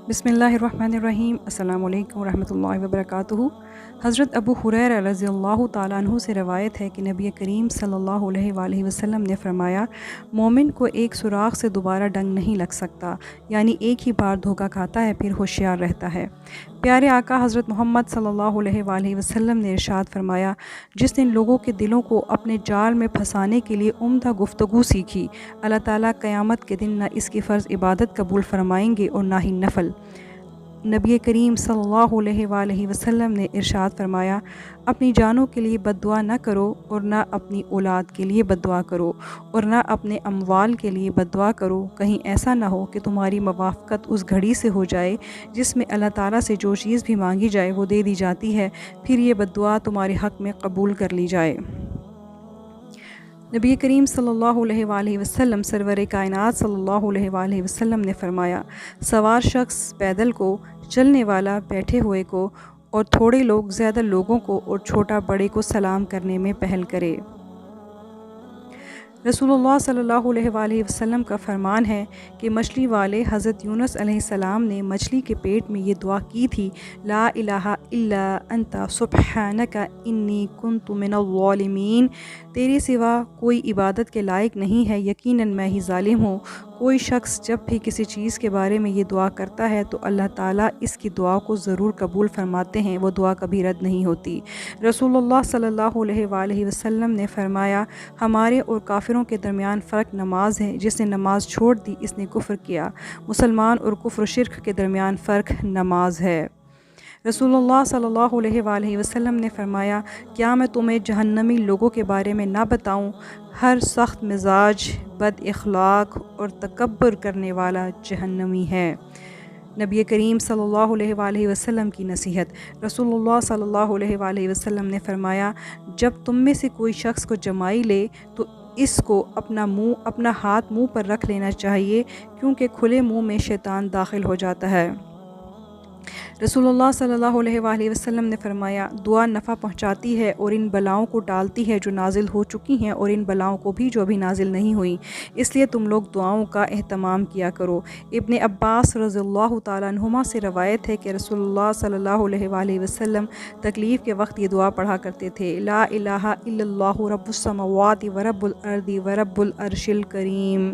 بسم اللہ الرحمن الرحیم۔ السلام علیکم ورحمۃ اللہ وبرکاتہ۔ حضرت ابو ہریرہ رضی اللہ تعالیٰ عنہ سے روایت ہے کہ نبی کریم صلی اللہ علیہ وآلہ وسلم نے فرمایا، مومن کو ایک سوراخ سے دوبارہ ڈنگ نہیں لگ سکتا، یعنی ایک ہی بار دھوکہ کھاتا ہے پھر ہوشیار رہتا ہے۔ پیارے آقا حضرت محمد صلی اللہ علیہ وآلہ وسلم نے ارشاد فرمایا، جس نے لوگوں کے دلوں کو اپنے جال میں پھنسانے کے لیے عمدہ گفتگو سیکھی، اللہ تعالیٰ قیامت کے دن نہ اس کی فرض عبادت قبول فرمائیں گے اور نہ ہی نفل۔ نبی کریم صلی اللہ علیہ وآلہ وسلم نے ارشاد فرمایا، اپنی جانوں کے لیے بد دعا نہ کرو اور نہ اپنی اولاد کے لیے بد دعا کرو اور نہ اپنے اموال کے لیے بد دعا کرو، کہیں ایسا نہ ہو کہ تمہاری موافقت اس گھڑی سے ہو جائے جس میں اللہ تعالیٰ سے جو چیز بھی مانگی جائے وہ دے دی جاتی ہے، پھر یہ بد دعا تمہارے حق میں قبول کر لی جائے۔ نبی کریم صلی اللہ علیہ وآلہ وسلم سرور کائنات صلی اللہ علیہ وآلہ وسلم نے فرمایا، سوار شخص پیدل کو، چلنے والا بیٹھے ہوئے کو، اور تھوڑے لوگ زیادہ لوگوں کو اور چھوٹا بڑے کو سلام کرنے میں پہل کرے۔ رسول اللہ صلی اللہ علیہ وآلہ وسلم کا فرمان ہے کہ مچھلی والے حضرت یونس علیہ السلام نے مچھلی کے پیٹ میں یہ دعا کی تھی، لا الہ الا انت سبحانک انی کنت من الظالمین، تیرے سوا کوئی عبادت کے لائق نہیں ہے، یقیناً میں ہی ظالم ہوں۔ کوئی شخص جب بھی کسی چیز کے بارے میں یہ دعا کرتا ہے تو اللہ تعالیٰ اس کی دعا کو ضرور قبول فرماتے ہیں، وہ دعا کبھی رد نہیں ہوتی۔ رسول اللہ صلی اللہ علیہ وآلہ وسلم نے فرمایا، ہمارے اور کافروں کے درمیان فرق نماز ہے، جس نے نماز چھوڑ دی اس نے کفر کیا۔ مسلمان اور کفر و شرک کے درمیان فرق نماز ہے۔ رسول اللہ صلی اللہ علیہ وآلہ وسلم نے فرمایا، کیا میں تمہیں جہنمی لوگوں کے بارے میں نہ بتاؤں؟ ہر سخت مزاج، بد اخلاق اور تکبر کرنے والا جہنمی ہے۔ نبی کریم صلی اللہ علیہ وآلہ وسلم کی نصیحت۔ رسول اللہ صلی اللہ علیہ وآلہ وسلم نے فرمایا، جب تم میں سے کوئی شخص کو جمائی لے تو اس کو اپنا ہاتھ منہ پر رکھ لینا چاہیے، کیونکہ کھلے منہ میں شیطان داخل ہو جاتا ہے۔ رسول اللہ صلی اللہ علیہ وآلہ وسلم نے فرمایا، دعا نفع پہنچاتی ہے اور ان بلاؤں کو ٹالتی ہے جو نازل ہو چکی ہیں اور ان بلاؤں کو بھی جو ابھی نازل نہیں ہوئی، اس لیے تم لوگ دعاؤں کا اہتمام کیا کرو۔ ابن عباس رضی اللہ تعالیٰ عنہما سے روایت ہے کہ رسول اللہ صلی اللہ علیہ وآلہ وسلم تکلیف کے وقت یہ دعا پڑھا کرتے تھے، لا الہ الا اللہ رب السماوات ورب الارض ورب العرش الکریم۔